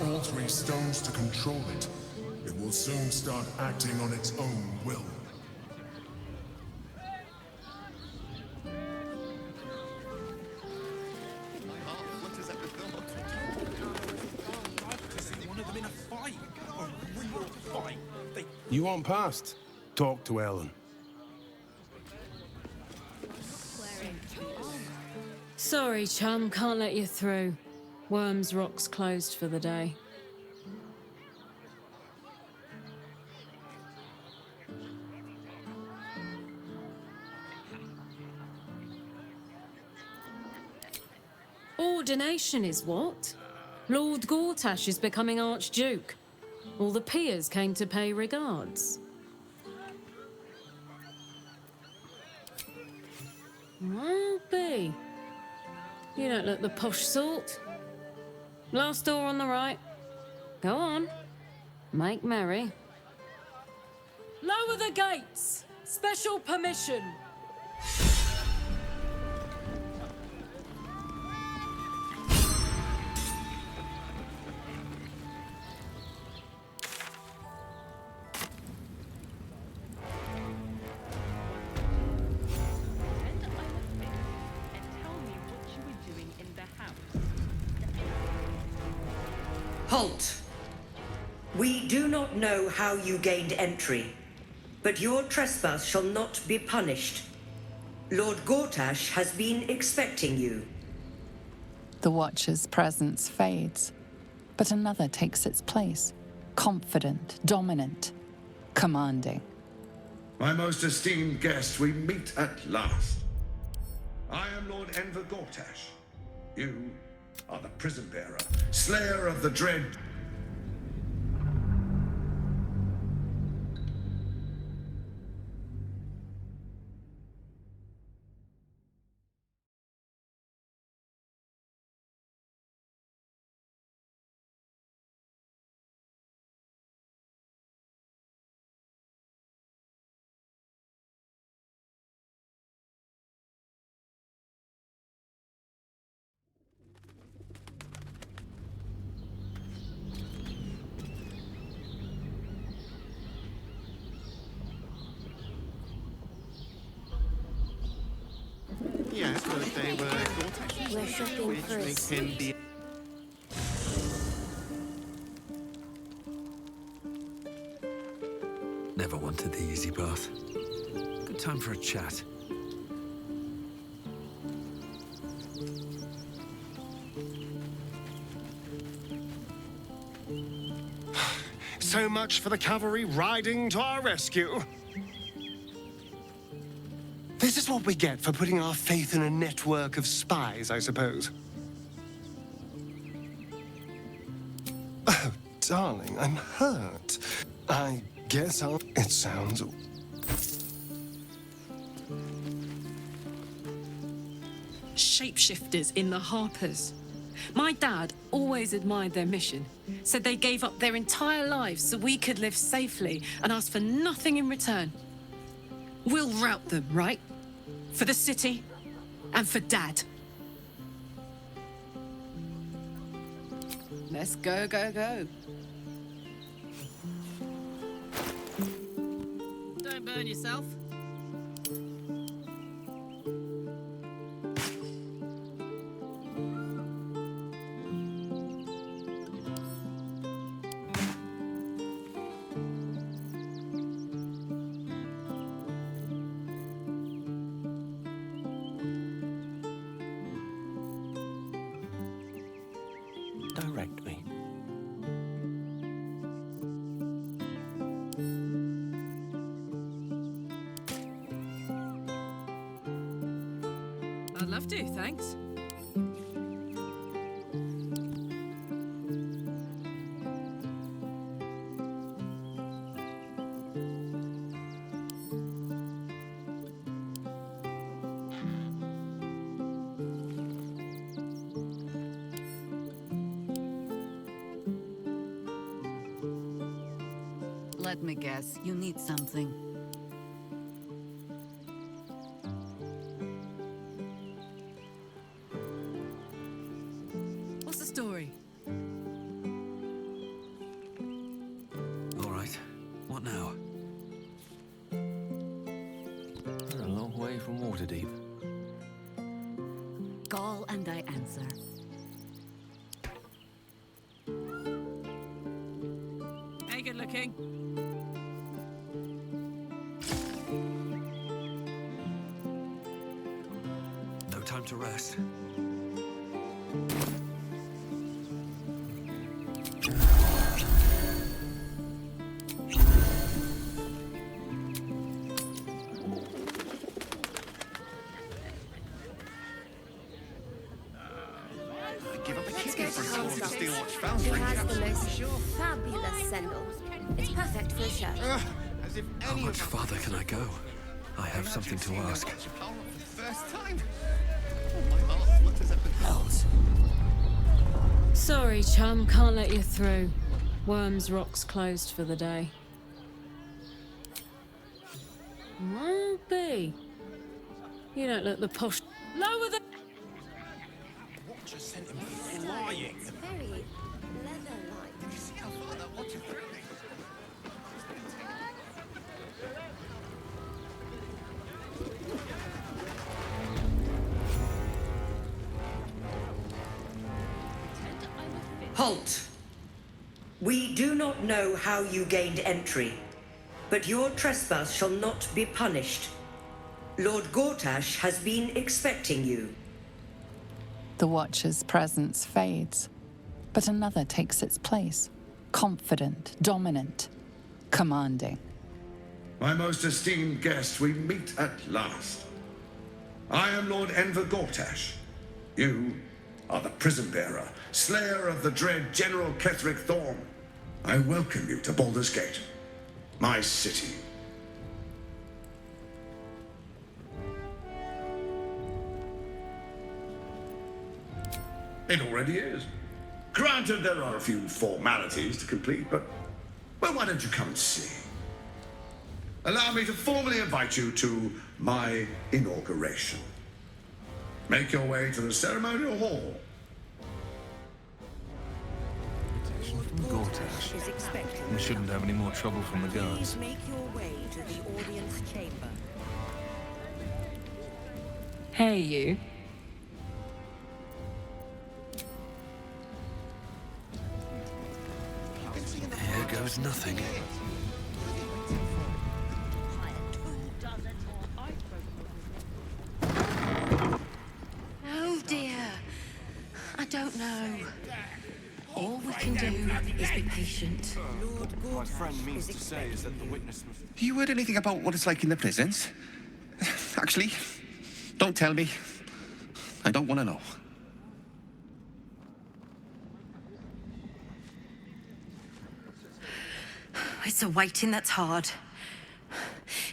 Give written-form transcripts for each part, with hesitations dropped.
all three stones to control it, it will soon start acting on its own will. You want past? Talk to Ellen. Sorry, chum, can't let you through. Worms Rock's closed for the day. Ordination is what? Lord GORTASH is becoming Archduke. All the peers came to pay regards. Well, be. You don't look the posh sort. Last door on the right. Go on. Make merry. Lower the gates! Special permission! Halt! We do not know how you gained entry, but your trespass shall not be punished. Lord GORTASH has been expecting you. The Watcher's presence fades, but another takes its place. Confident, dominant, commanding. My most esteemed guest, we meet at last. I am Lord Enver GORTASH. You are the prison bearer, slayer of the dread. Yes, but they were GORTASH, We're shopping which for makes him the... Never wanted the easy path. Good time for a chat. So much for the cavalry riding to our rescue. This is what we get for putting our faith in a network of spies, I suppose. Oh, darling, I'm hurt. I guess I'll... It sounds... Shapeshifters in the Harpers. My dad always admired their mission. Said they gave up their entire lives so we could live safely and ask for nothing in return. We'll rout them, right? For the city and for Dad. Let's go, go, go. Don't burn yourself. Direct me. I'd love to, thanks. Let me guess, you need something. What's the story? What now? We're a long way from Waterdeep. Call and I answer. Hey, good looking. No time to rest. Give up a Let's kick go for to a sword to KARLACH. steal watch He foundry. has the most fabulous sendal. It's perfect for a shirt. As if How any much of us farther can I go? I have something to seeing ask. a watch of Baldur for the first time. Oh, my heart flutters at the bells. Sorry, chum, can't let you through. Worms Rock's closed for the day. Ruby, you don't look the posh. Lower the. Watch a centimetre flying. It's very leather-like. See how far that watch is through me? Halt! We do not know how you gained entry, but your trespass shall not be punished. Lord GORTASH has been expecting you. The Watcher's presence fades, but another takes its place. Confident, dominant, commanding. My most esteemed guest, we meet at last. I am Lord GORTASH. You are the prison bearer, slayer of the dread General Ketheric Thorn. I welcome you to Baldur's Gate, my city. It already is. Granted, there are a few formalities to complete, but, well, why don't you come and see? Allow me to formally invite you to my inauguration. Make your way to the ceremonial hall. From GORTASH. Is expecting. We shouldn't have any more trouble from the guards. Please make your way to the audience chamber. Hey, you. Here goes nothing. Oh dear. I don't know. All we can do is be patient. My friend means to say is that the witness must... Have you heard anything about what it's like in the prisons? Actually, don't tell me. I don't want to know. It's the waiting that's hard.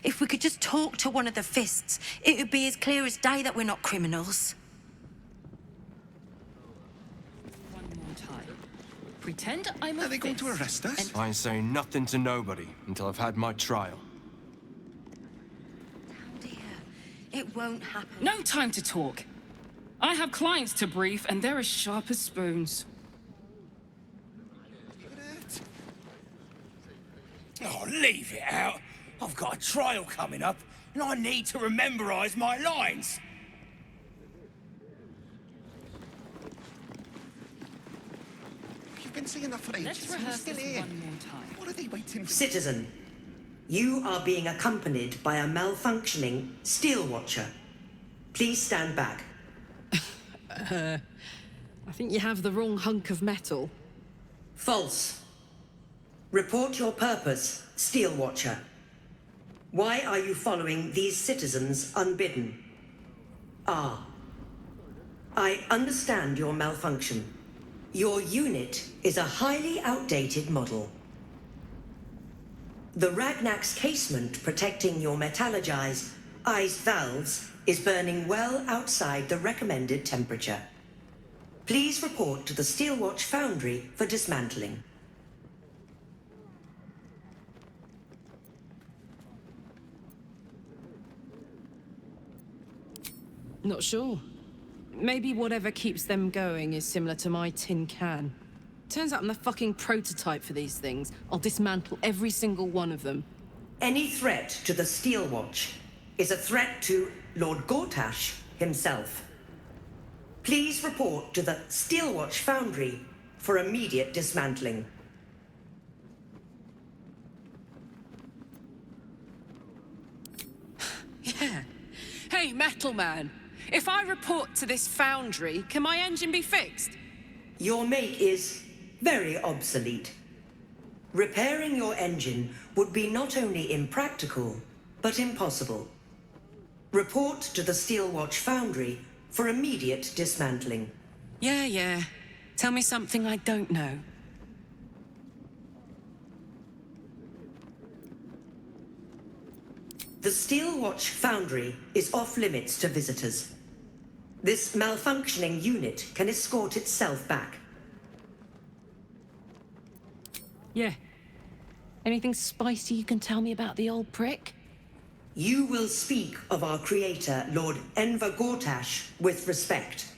If we could just talk to one of the fists, it would be as clear as day that we're not criminals. One more time. Pretend I'm a Are they going to fist. arrest us? I ain't saying nothing to nobody until I've had my trial. Oh dear, it won't happen. No time to talk. I have clients to brief, and they're as sharp as spoons. Oh, leave it out. I've got a trial coming up, and I need to rememberize my lines. You've been saying that for ages. Let's and you're rehearse still this here. one more time. What are they waiting for? Citizen, you are being accompanied by a malfunctioning steel watcher. Please stand back. I think you have the wrong hunk of metal. False. Report your purpose, steel watcher. Why are you following these citizens unbidden? Ah. I understand your malfunction. Your unit is a highly outdated model. The Ragnak's casement protecting your metallogized iced valves is burning well outside the recommended temperature. Please report to the Steelwatch Foundry for dismantling. Not sure. Maybe whatever keeps them going is similar to my tin can. Turns out I'm the fucking prototype for these things. I'll dismantle every single one of them. Any threat to the Steel Watch is a threat to Lord GORTASH himself. Please report to the Steel Watch Foundry for immediate dismantling. Yeah. Hey, Metal Man. If I report to this foundry, can my engine be fixed? Your make is very obsolete. Repairing your engine would be not only impractical, but impossible. Report to the Steel Watch Foundry for immediate dismantling. Yeah. Tell me something I don't know. The Steel Watch Foundry is off-limits to visitors. This malfunctioning unit can escort itself back. Yeah. Anything spicy you can tell me about the old prick? You will speak of our creator, Lord GORTASH, with respect.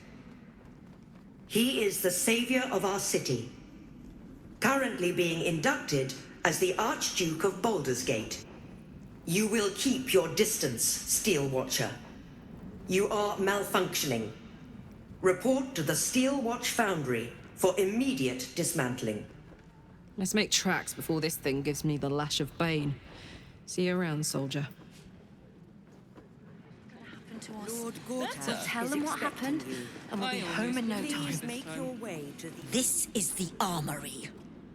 He is the savior of our city, currently being inducted as the Archduke of Baldur's Gate. You will keep your distance, Steel Watcher. You are malfunctioning. Report to the Steel Watch Foundry for immediate dismantling. Let's make tracks before this thing gives me the lash of Bane. See you around, soldier. Lord GORTASH, We'll tell them what happened, and we'll be home in no time. please make your way to the... This is the armory,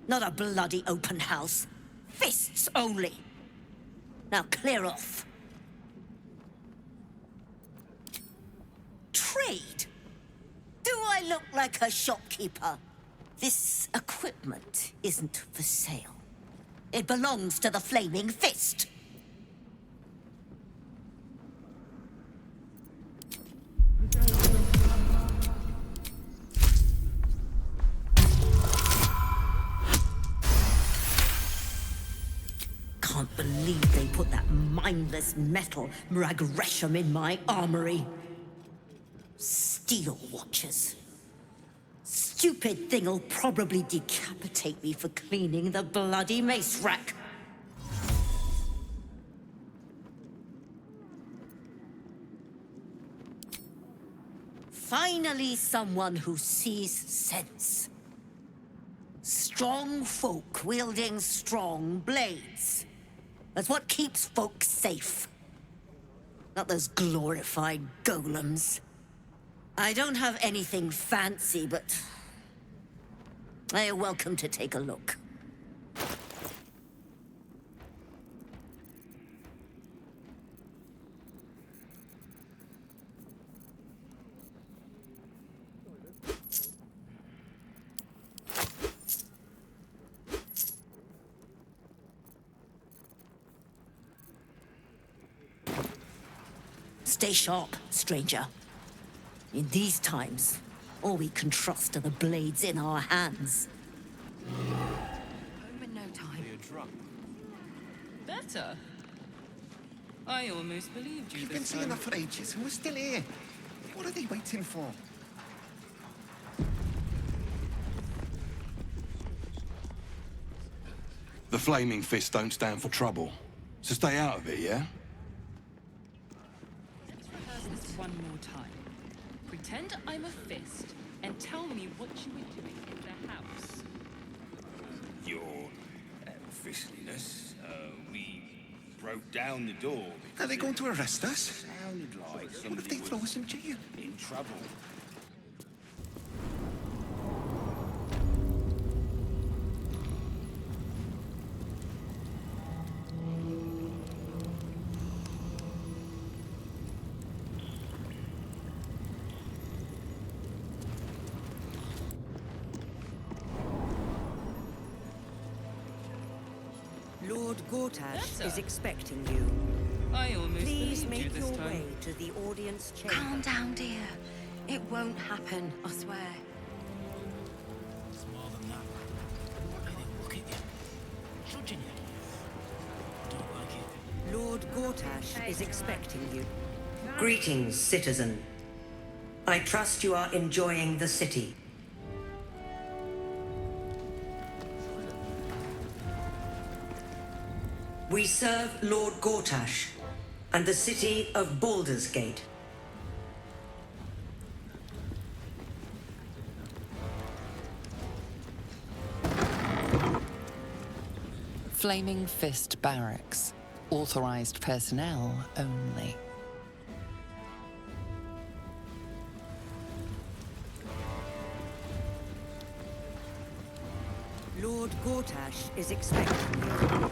not a bloody open house. Fists only. Now clear off. Trade? Do I look like a shopkeeper? This equipment isn't for sale. It belongs to the Flaming Fist. Can't believe they put that mindless metal Mragresham in my armory. Steel Watchers. Stupid thing'll probably decapitate me for cleaning the bloody mace rack. Finally, someone who sees sense. Strong folk wielding strong blades. That's what keeps folk safe. Not those glorified golems. I don't have anything fancy, but you're welcome to take a look. Stay sharp, stranger. In these times, all we can trust are the blades in our hands. Home in no time. You're drunk. Better? I almost believed you You've this been saying time. that for ages, and we're still here. What are they waiting for? The Flaming Fist don't stand for trouble. So stay out of it, yeah? Let's rehearse this one more time. Pretend I'm a fist and tell me what you were doing in the house. Your fistliness, we broke down the door. Are they going to arrest us? Sounded like What if somebody they throw was us in jail? in trouble. Lord GORTASH is expecting you. I almost Please believed you make this your time. way to the audience chamber. Calm down, dear. It won't happen, I swear. It's more than that. Look at you. Judging you. Don't like it. Lord GORTASH is expecting you. Greetings, citizen. I trust you are enjoying the city. We serve Lord Gortash and the city of Baldur's Gate. Flaming Fist Barracks. Authorized personnel only. Lord Gortash is expecting you.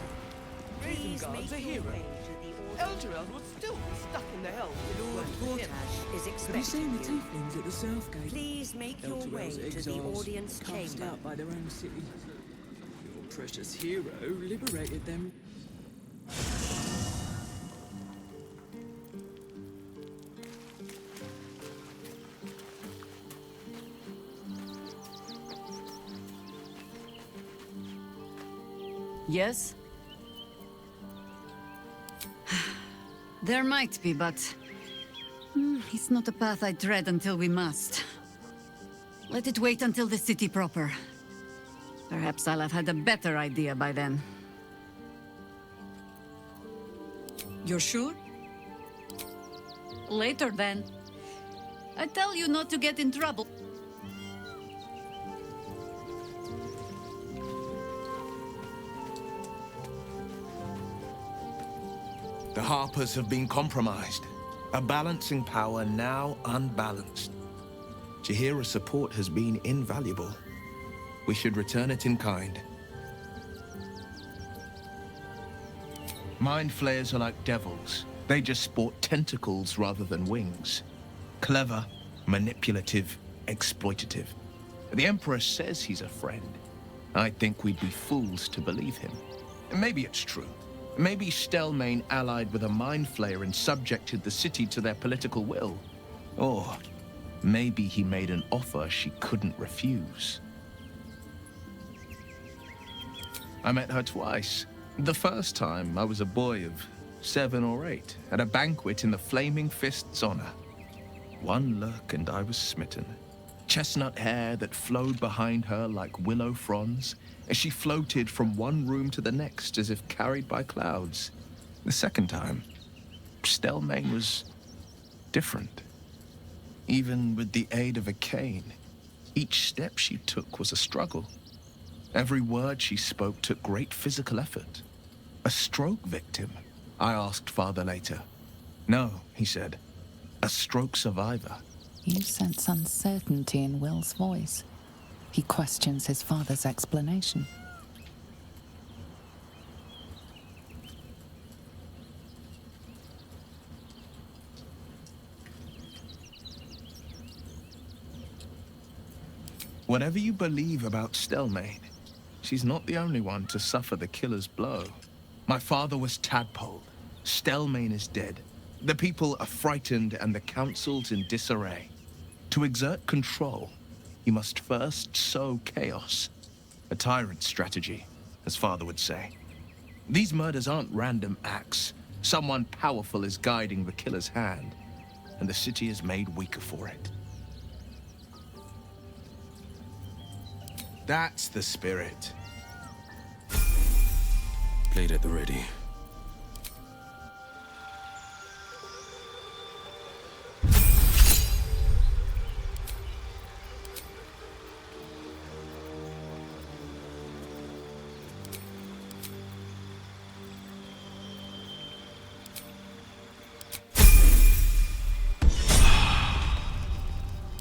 Please Ravenguard's make a your hero. way to the Elturel would still be stuck in the hell. Lord Gortash is Have you expecting seen the you. tieflings at the south gate? Please make your way Elturel's to the exiles, audience cast chamber. out by their own city. Your precious hero liberated them. Yes? There might be, but... it's not a path I tread until we must. Let it wait until the city proper. Perhaps I'll have had a better idea by then. You're sure? Later, then. I tell you not to get in trouble. The Harpers have been compromised. A balancing power now unbalanced. Jaheira's support has been invaluable. We should return it in kind. Mind flayers are like devils. They just sport tentacles rather than wings. Clever, manipulative, exploitative. The Emperor says he's a friend. I think we'd be fools to believe him. Maybe it's true. Maybe Stelmane allied with a mind flayer and subjected the city to their political will. Or maybe he made an offer she couldn't refuse. I met her twice. The first time, I was a boy of 7 or 8, at a banquet in the Flaming Fist's honor. One look and I was smitten. Chestnut hair that flowed behind her like willow fronds, as she floated from one room to the next as if carried by clouds. The second time, Stelmane was different. Even with the aid of a cane, each step she took was a struggle. Every word she spoke took great physical effort. A stroke victim? I asked father later. No, he said. A stroke survivor. You sense uncertainty in Will's voice. He questions his father's explanation. Whatever you believe about Stelmane, she's not the only one to suffer the killer's blow. My father was tadpoled. Stelmane is dead. The people are frightened and the council's in disarray. To exert control, you must first sow chaos. A tyrant's strategy, as father would say. These murders aren't random acts. Someone powerful is guiding the killer's hand, and the city is made weaker for it. That's the spirit. Blade at the ready.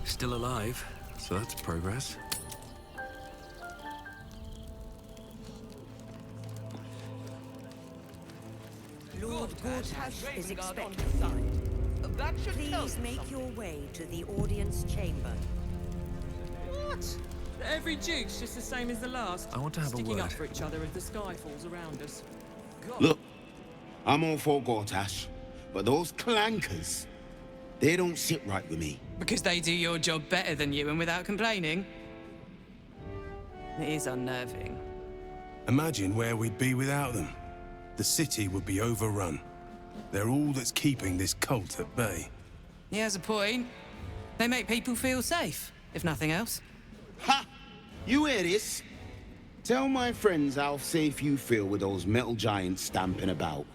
Still alive, so that's progress. Lord Gortash is expecting you. That should tell Please you make something. your way to the audience chamber. What? Every duke's just the same as the last. I want to have a Sticking word. up for each other as the sky falls around us. Look, I'm all for Gortash, but those clankers, they don't sit right with me. Because they do your job better than you and without complaining? It is unnerving. Imagine where we'd be without them. The city would be overrun. They're all that's keeping this cult at bay. He has a point. They make people feel safe, if nothing else. Ha! You hear this? Tell my friends how safe you feel with those metal giants stamping about.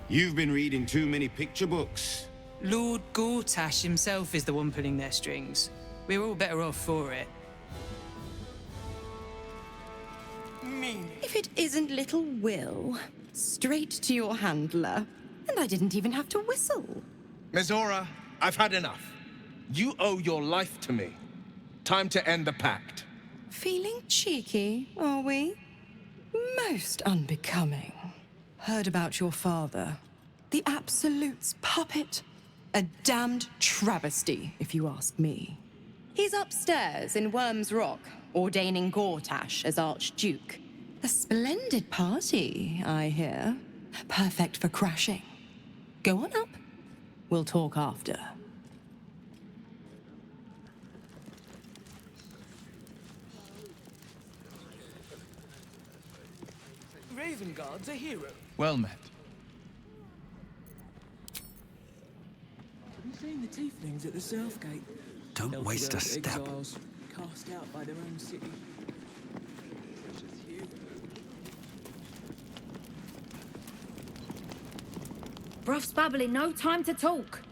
You've been reading too many picture books. Lord GORTASH himself is the one pulling their strings. We're all better off for it. If it isn't little Will, straight to your handler. And I didn't even have to whistle. Mizora, I've had enough. You owe your life to me. Time to end the pact. Feeling cheeky, are we? Most unbecoming. Heard about your father. The Absolute's puppet. A damned travesty, if you ask me. He's upstairs in Worm's Rock, ordaining GORTASH as Archduke. A splendid party, I hear. Perfect for crashing. Go on up. We'll talk after. Raven Guard's a hero. Well met. Have you seen the tieflings at the Southgate? Don't Elf waste a elf step. exiles, cast out by their own city. Bruff's babbling, no time to talk.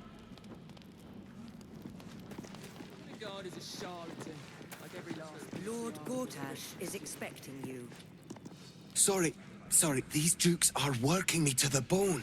The guard is a charlatan, like every last. Lord GORTASH is expecting you. Sorry, these dukes are working me to the bone.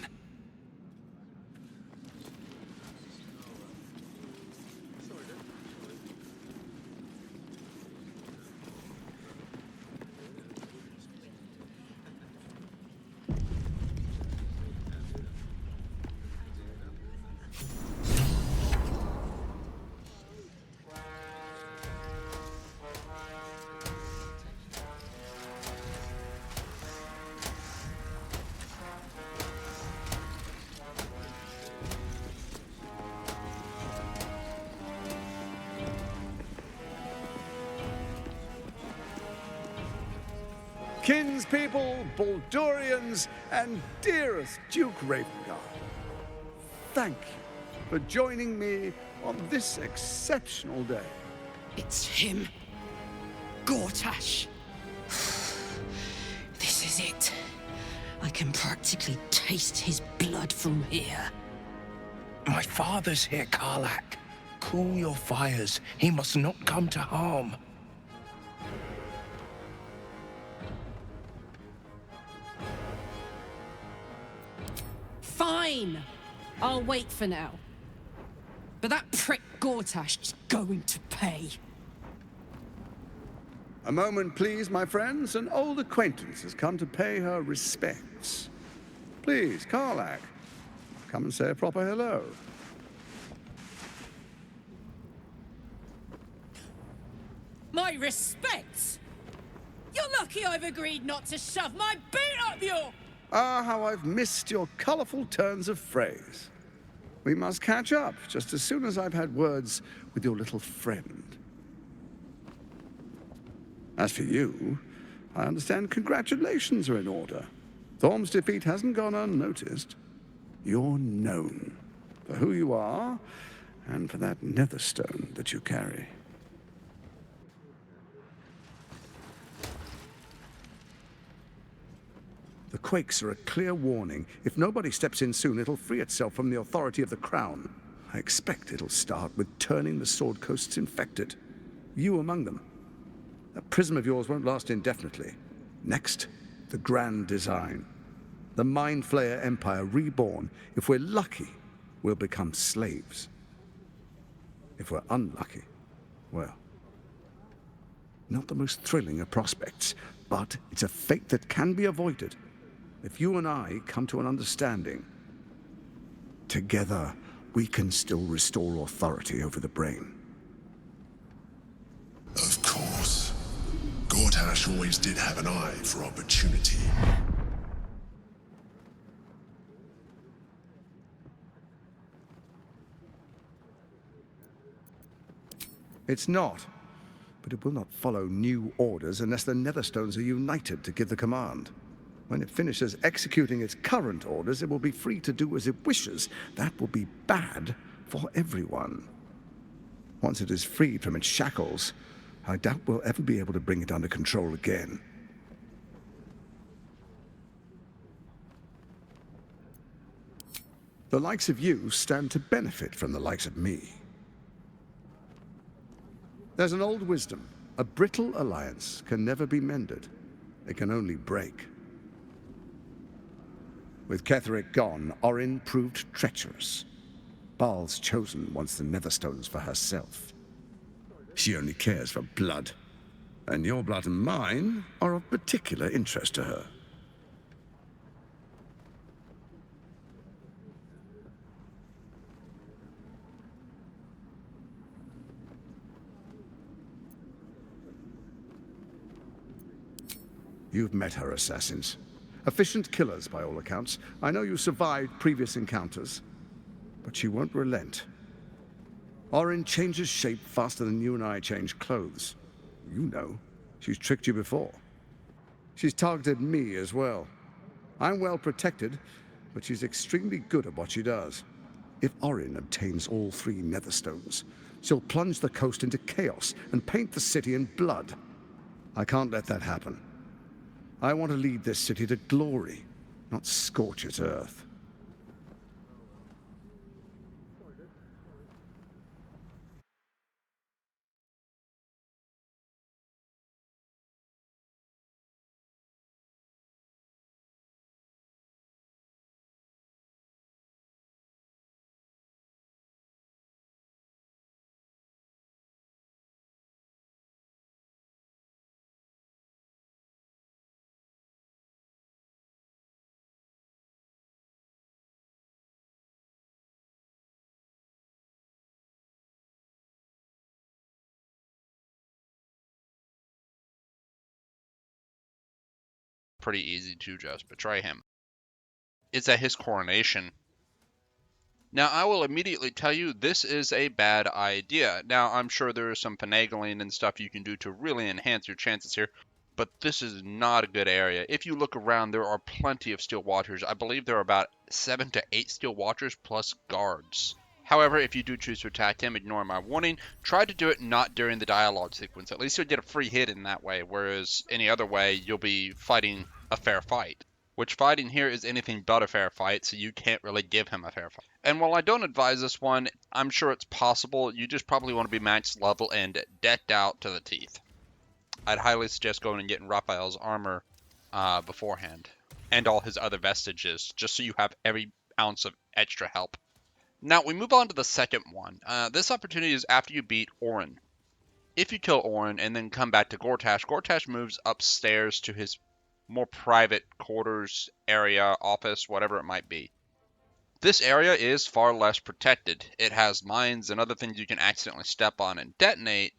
Kinspeople, Baldurians, and dearest Duke Ravengard, thank you for joining me on this exceptional day. It's him. GORTASH. This is it. I can practically taste his blood from here. My father's here, KARLACH. Cool your fires. He must not come to harm. Fine. I'll wait for now. But that prick GORTASH is going to pay. A moment, please, my friends. An old acquaintance has come to pay her respects. Please, KARLACH, come and say a proper hello. My respects? You're lucky I've agreed not to shove my boot up your... Ah, how I've missed your colourful turns of phrase. We must catch up just as soon as I've had words with your little friend. As for you, I understand congratulations are in order. Thorm's defeat hasn't gone unnoticed. You're known for who you are and for that netherstone that you carry. The quakes are a clear warning. If nobody steps in soon, it'll free itself from the authority of the Crown. I expect it'll start with turning the Sword Coasts infected. You among them. That prism of yours won't last indefinitely. Next, the grand design. The Mind Flayer Empire reborn. If we're lucky, we'll become slaves. If we're unlucky, well, not the most thrilling of prospects, but it's a fate that can be avoided. If you and I come to an understanding, together we can still restore authority over the brain. Of course. GORTASH always did have an eye for opportunity. It's not, but it will not follow new orders unless the Netherstones are united to give the command. When it finishes executing its current orders, it will be free to do as it wishes. That will be bad for everyone. Once it is freed from its shackles, I doubt we'll ever be able to bring it under control again. The likes of you stand to benefit from the likes of me. There's an old wisdom. A brittle alliance can never be mended. It can only break. With Ketheric gone, Orin proved treacherous. Baal's chosen wants the Netherstones for herself. She only cares for blood. And your blood and mine are of particular interest to her. You've met her assassins. Efficient killers, by all accounts. I know you survived previous encounters, but she won't relent. Orin changes shape faster than you and I change clothes. You know, she's tricked you before. She's targeted me as well. I'm well protected, but she's extremely good at what she does. If Orin obtains all 3 Netherstones, she'll plunge the coast into chaos and paint the city in blood. I can't let that happen. I want to lead this city to glory, not scorch its earth. Pretty easy to just betray him. It's at his coronation. Now, I will immediately tell you this is a bad idea. Now, I'm sure there is some finagling and stuff you can do to really enhance your chances here, but this is not a good area. If you look around, there are plenty of Steel Watchers. I believe there are about 7 to 8 Steel Watchers plus guards. However, if you do choose to attack him, ignore my warning. Try to do it not during the dialogue sequence. At least you'll get a free hit in that way, whereas any other way, you'll be fighting a fair fight. Which fighting here is anything but a fair fight, so you can't really give him a fair fight. And while I don't advise this one, I'm sure it's possible. You just probably want to be max level and decked out to the teeth. I'd highly suggest going and getting Raphael's armor beforehand. And all his other vestiges, just so you have every ounce of extra help. Now, we move on to the second one. This opportunity is after you beat Orin. If you kill Orin and then come back to GORTASH, GORTASH moves upstairs to his more private quarters, area, office, whatever it might be. This area is far less protected. It has mines and other things you can accidentally step on and detonate,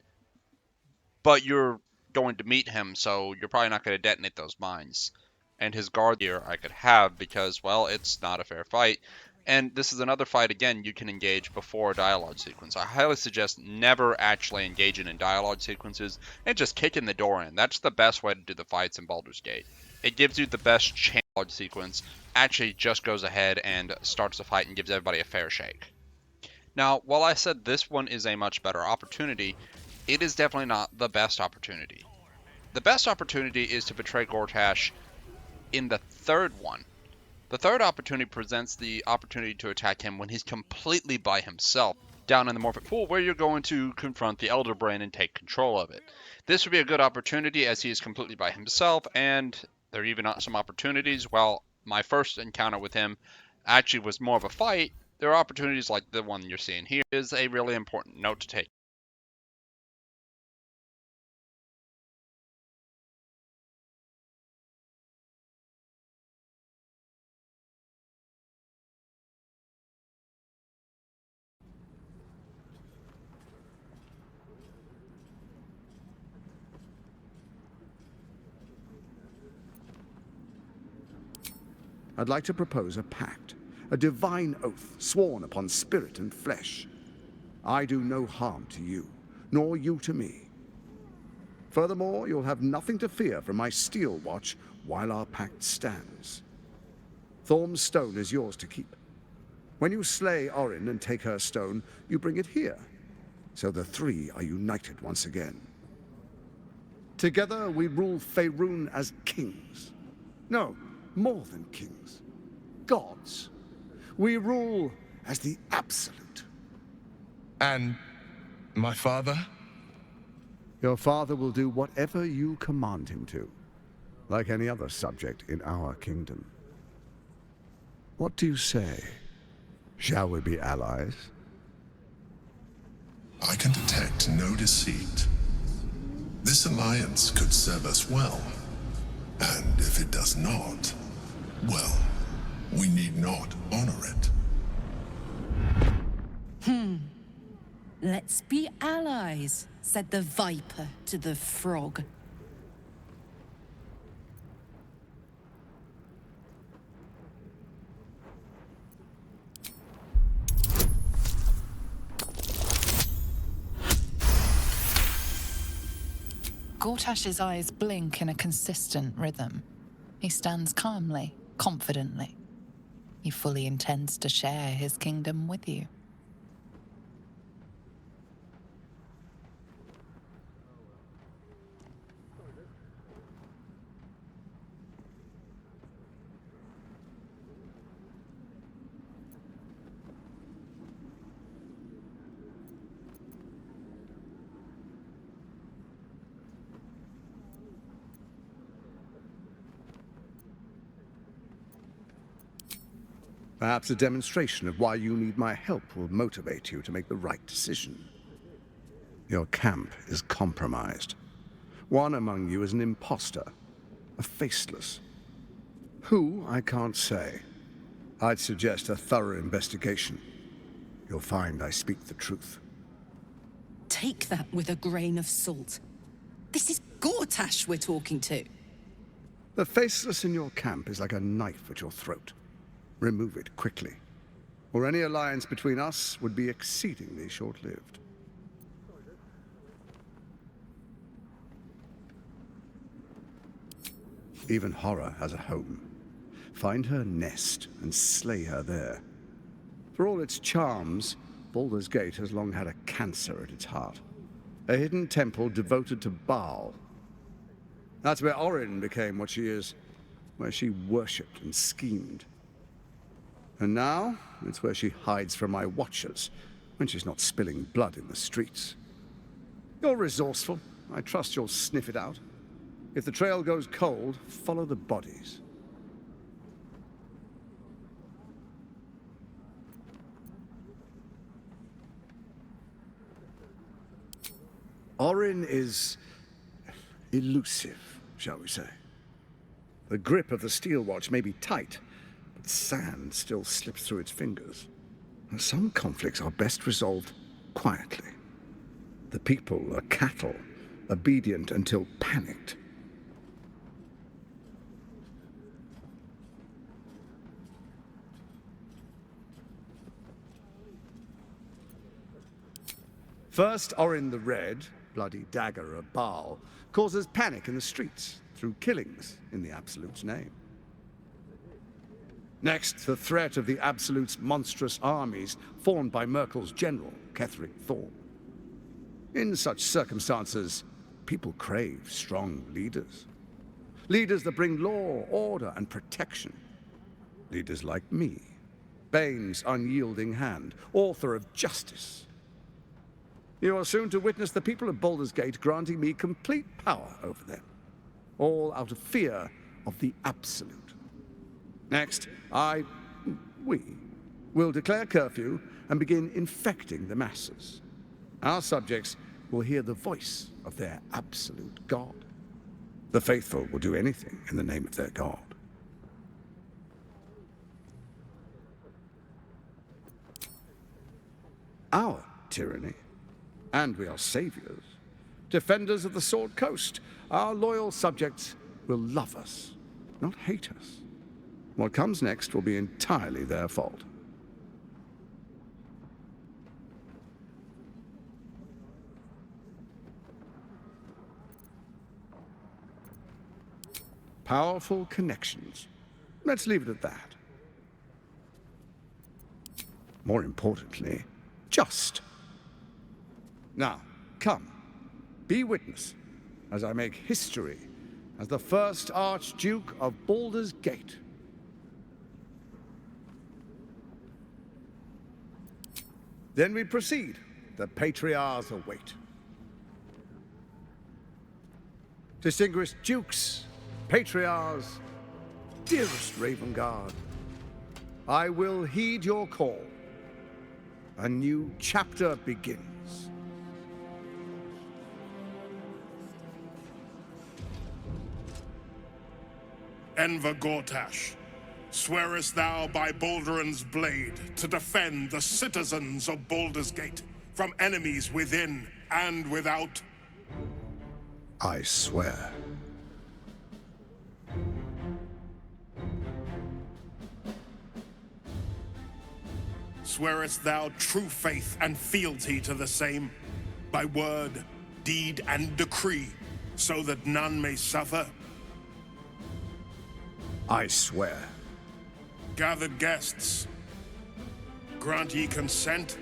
but you're going to meet him, so you're probably not going to detonate those mines. And his guard here I could have because, well, it's not a fair fight. And this is another fight, again, you can engage before a dialogue sequence. I highly suggest never actually engaging in dialogue sequences and just kicking the door in. That's the best way to do the fights in Baldur's Gate. It gives you the best chance. Dialogue sequence actually just goes ahead and starts the fight and gives everybody a fair shake. Now, while I said this one is a much better opportunity, it is definitely not the best opportunity. The best opportunity is to betray GORTASH in the third one. The third opportunity presents the opportunity to attack him when he's completely by himself, down in the Morphic Pool, where you're going to confront the Elder Brain and take control of it. This would be a good opportunity as he is completely by himself, and there are even some opportunities. While my first encounter with him actually was more of a fight, there are opportunities like the one you're seeing here. Is a really important note to take. I'd like to propose a pact, a divine oath sworn upon spirit and flesh. I do no harm to you, nor you to me. Furthermore, you'll have nothing to fear from my steel watch while our pact stands. Thorm's stone is yours to keep. When you slay Orin and take her stone, you bring it here, so the three are united once again. Together we rule Faerun as kings. No, more than kings. Gods. We rule as the Absolute. And my father? Your father will do whatever you command him to, like any other subject in our kingdom. What do you say? Shall we be allies? I can detect no deceit. This alliance could serve us well. And if it does not, well, we need not honor it. Let's be allies, said the viper to the frog. Gortash's eyes blink in a consistent rhythm. He stands calmly, confidently. He fully intends to share his kingdom with you. Perhaps a demonstration of why you need my help will motivate you to make the right decision. Your camp is compromised. One among you is an imposter, a faceless. Who, I can't say. I'd suggest a thorough investigation. You'll find I speak the truth. Take that with a grain of salt. This is Gortash we're talking to. The faceless in your camp is like a knife at your throat. Remove it quickly, or any alliance between us would be exceedingly short-lived. Even horror has a home. Find her nest and slay her there. For all its charms, Baldur's Gate has long had a cancer at its heart. A hidden temple devoted to Baal. That's where Orin became what she is, where she worshipped and schemed. And now, it's where she hides from my watchers, when she's not spilling blood in the streets. You're resourceful. I trust you'll sniff it out. If the trail goes cold, follow the bodies. Orin is elusive, shall we say. The grip of the steel watch may be tight, but sand still slips through its fingers. And some conflicts are best resolved quietly. The people are cattle, obedient until panicked. First, Orin the Red, bloody dagger of Baal, causes panic in the streets through killings in the Absolute's name. Next, the threat of the Absolute's monstrous armies formed by Merkel's general, Ketheric Thorm. In such circumstances, people crave strong leaders. Leaders that bring law, order, and protection. Leaders like me, Bane's unyielding hand, author of justice. You are soon to witness the people of Baldur's Gate granting me complete power over them, all out of fear of the Absolute. Next, we will declare curfew and begin infecting the masses. Our subjects will hear the voice of their absolute God. The faithful will do anything in the name of their God. Our tyranny. And we are saviors, defenders of the Sword Coast. Our loyal subjects will love us, not hate us. What comes next will be entirely their fault. Powerful connections. Let's leave it at that. More importantly, just. Now, come, be witness as I make history as the first Archduke of Baldur's Gate. Then we proceed. The patriarchs await. Distinguished dukes, patriarchs, dearest Ravengard, I will heed your call. A new chapter begins. Enver GORTASH, swearest thou by Balduran's blade to defend the citizens of Baldur's Gate from enemies within and without? I swear. Swearest thou true faith and fealty to the same, by word, deed, and decree, so that none may suffer? I swear. Gathered guests, grant ye consent?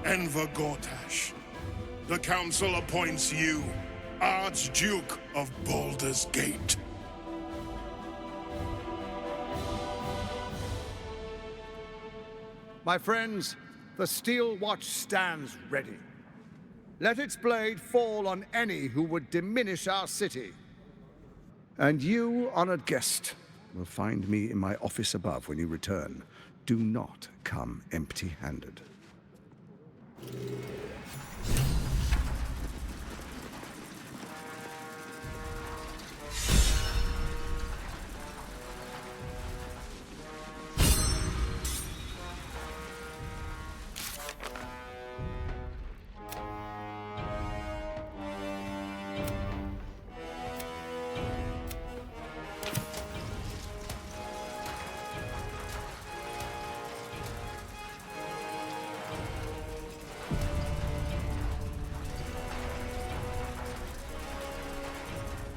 Enver GORTASH, the council appoints you Archduke of Baldur's Gate. My friends, the steel watch stands ready. Let its blade fall on any who would diminish our city. And you, honored guest, will find me in my office above when you return. Do not come empty-handed.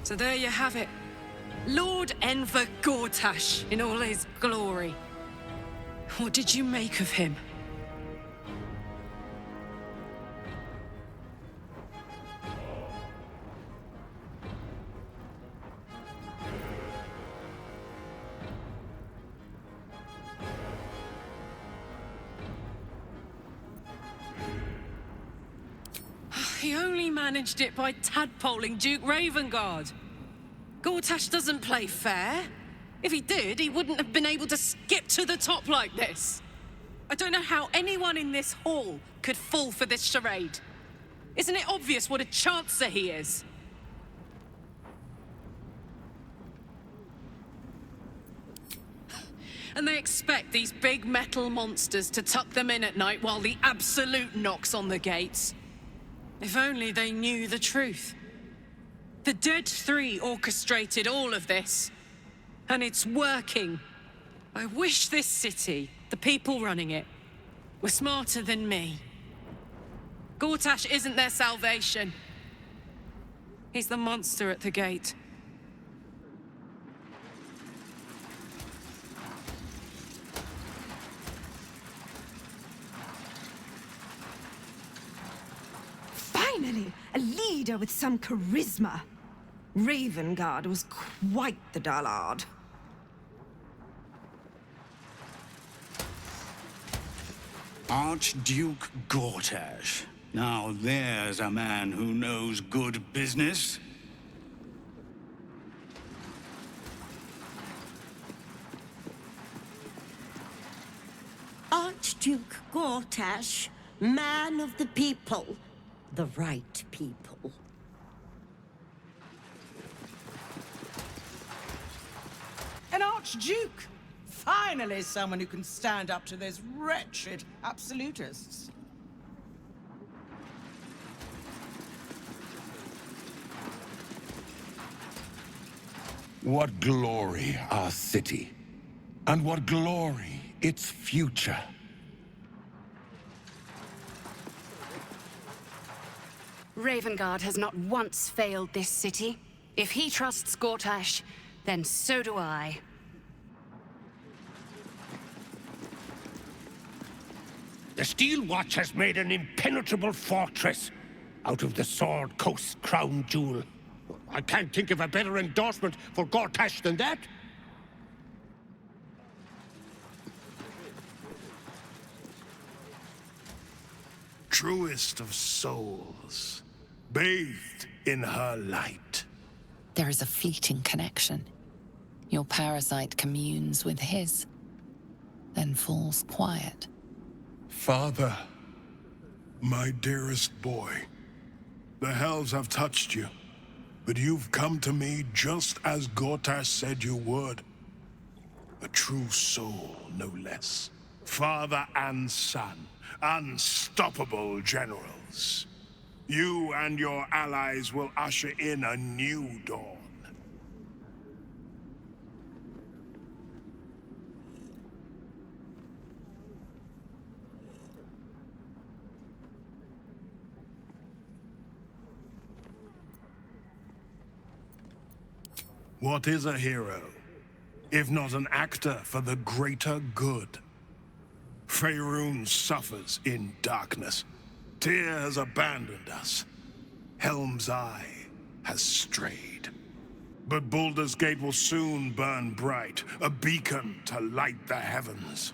So there you have it. Lord Enver GORTASH in all his glory. What did you make of him? He only managed it by tadpoling Duke Ravengard. GORTASH doesn't play fair. If he did, he wouldn't have been able to skip to the top like this. I don't know how anyone in this hall could fall for this charade. Isn't it obvious what a chancer he is? And they expect these big metal monsters to tuck them in at night while the Absolute knocks on the gates. If only they knew the truth. The Dead Three orchestrated all of this. And it's working. I wish this city, the people running it, were smarter than me. GORTASH isn't their salvation. He's the monster at the gate. Finally, a leader with some charisma. Ravengard was quite the dullard. Archduke GORTASH. Now there's a man who knows good business. Archduke GORTASH, man of the people. The right people. An Archduke! Finally someone who can stand up to those wretched absolutists. What glory our city, and what glory its future. Ravengard has not once failed this city. If he trusts Gortash, then so do I. The Steel Watch has made an impenetrable fortress out of the Sword Coast crown jewel. I can't think of a better endorsement for Gortash than that. Truest of souls, bathed in her light. There is a fleeting connection. Your parasite communes with his, then falls quiet. Father, my dearest boy, the hells have touched you, but you've come to me just as Gortash said you would. A true soul, no less. Father and son, unstoppable generals. You and your allies will usher in a new dawn. What is a hero, if not an actor for the greater good? Faerun suffers in darkness. Tyr has abandoned us. Helm's Eye has strayed. But Baldur's Gate will soon burn bright, a beacon to light the heavens.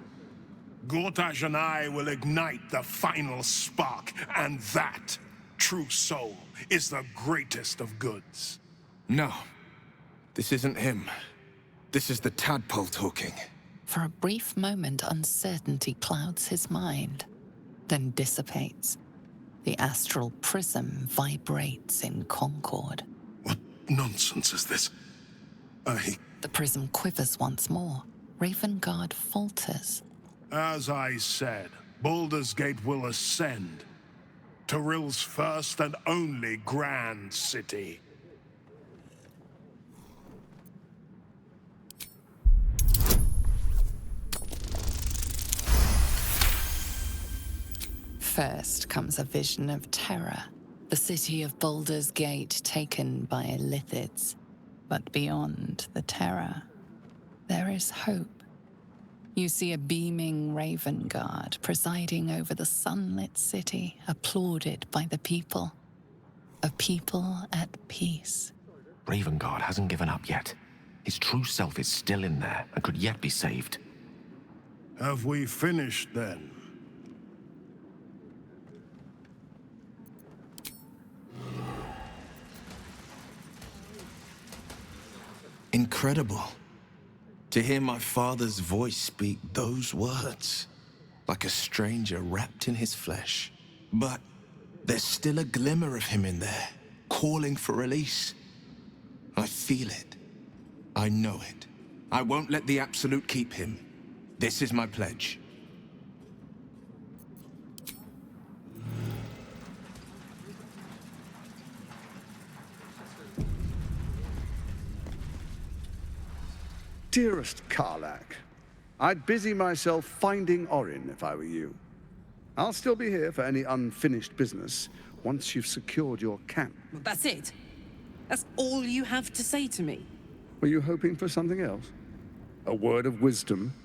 Gortash and I will ignite the final spark, and that, true soul, is the greatest of goods. No. This isn't him. This is the tadpole talking. For a brief moment, uncertainty clouds his mind, then dissipates. The astral prism vibrates in concord. What nonsense is this? The prism quivers once more. Ravengard falters. As I said, Baldur's Gate will ascend. Torill's first and only grand city. First comes a vision of terror. The city of Baldur's Gate taken by Lithids. But beyond the terror, there is hope. You see a beaming Ravengard presiding over the sunlit city, applauded by the people. A people at peace. Ravengard hasn't given up yet. His true self is still in there and could yet be saved. Have we finished then? Incredible. To hear my father's voice speak those words, like a stranger wrapped in his flesh. But there's still a glimmer of him in there, calling for release. I feel it. I know it. I won't let the Absolute keep him. This is my pledge. Dearest KARLACH, I'd busy myself finding Orin if I were you. I'll still be here for any unfinished business once you've secured your camp. That's it? That's all you have to say to me? Were you hoping for something else? A word of wisdom?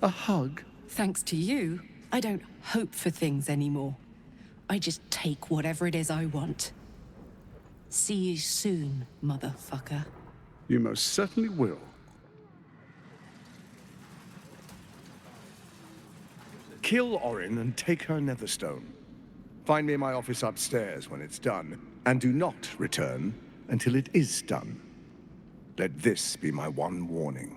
A hug? Thanks to you, I don't hope for things anymore. I just take whatever it is I want. See you soon, motherfucker. You most certainly will. Kill Orin and take her Netherstone. Find me in my office upstairs when it's done, and do not return until it is done. Let this be my one warning.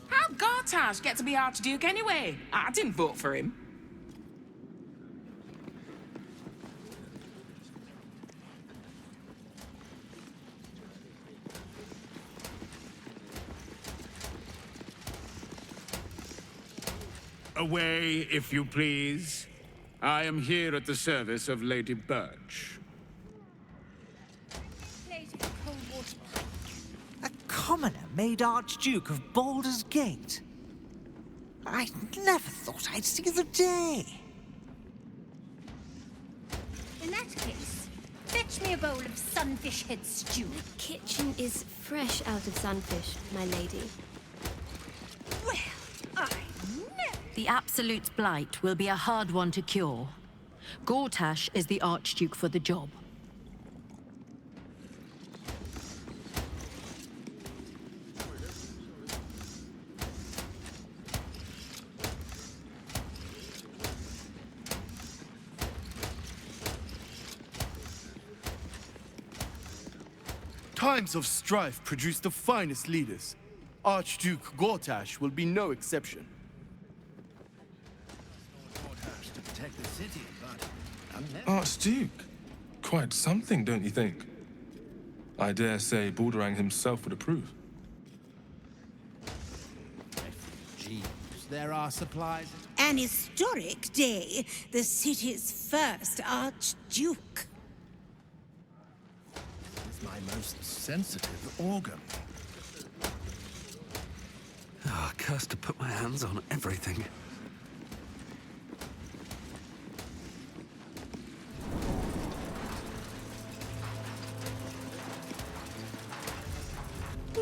How'd Gortash get to be Archduke anyway? I didn't vote for him. Away, if you please. I am here at the service of Lady Birch. A commoner made Archduke of Baldur's Gate. I never thought I'd see the day. In that case, fetch me a bowl of sunfish head stew. The kitchen is fresh out of sunfish, my lady. Well, I know. The Absolute's blight will be a hard one to cure. GORTASH is the Archduke for the job. Times of strife produce the finest leaders. Archduke GORTASH will be no exception. To protect the city, but Archduke? Quite something, don't you think? I dare say Baldur himself would approve. Refugees, there are supplies. An historic day, the city's first Archduke. It's my most sensitive organ. Ah, cursed to put my hands on everything.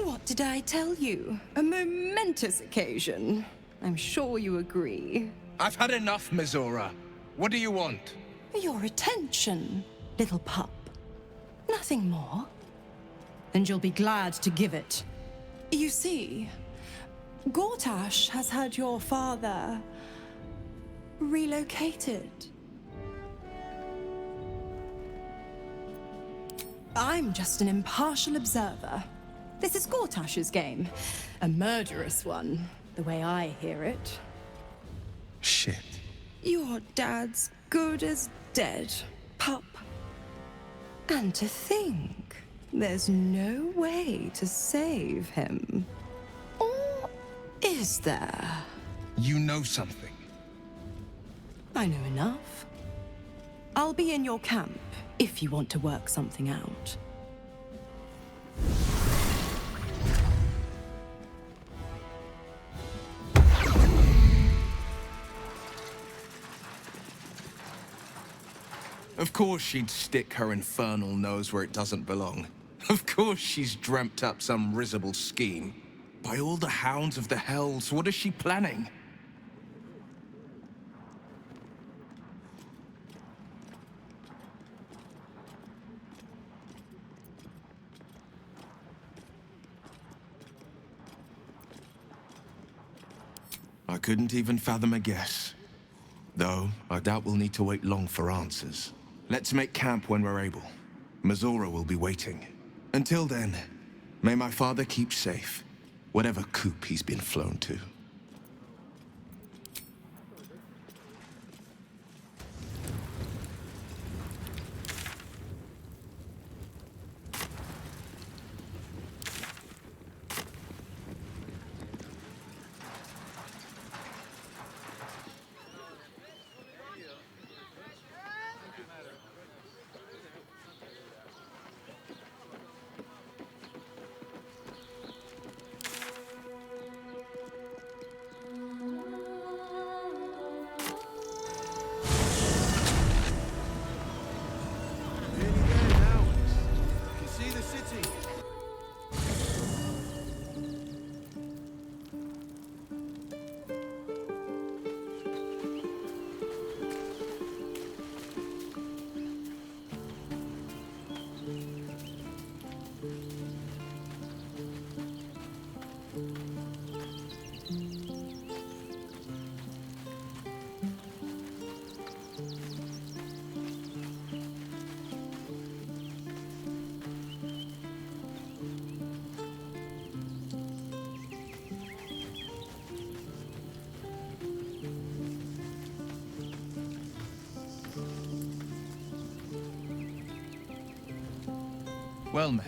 What did I tell you? A momentous occasion. I'm sure you agree. I've had enough, Mizora. What do you want? Your attention, little pup. Nothing more. And you'll be glad to give it. You see, GORTASH has had your father relocated. I'm just an impartial observer. This is GORTASH's game. A murderous one, the way I hear it. Shit. Your dad's good as dead, pup. And to think, there's no way to save him. Or is there? You know something. I know enough. I'll be in your camp if you want to work something out. Of course she'd stick her infernal nose where it doesn't belong. Of course she's dreamt up some risible scheme. By all the hounds of the hells, what is she planning? I couldn't even fathom a guess. Though, I doubt we'll need to wait long for answers. Let's make camp when we're able. Mizora will be waiting. Until then, may my father keep safe, whatever coop he's been flown to. Well met.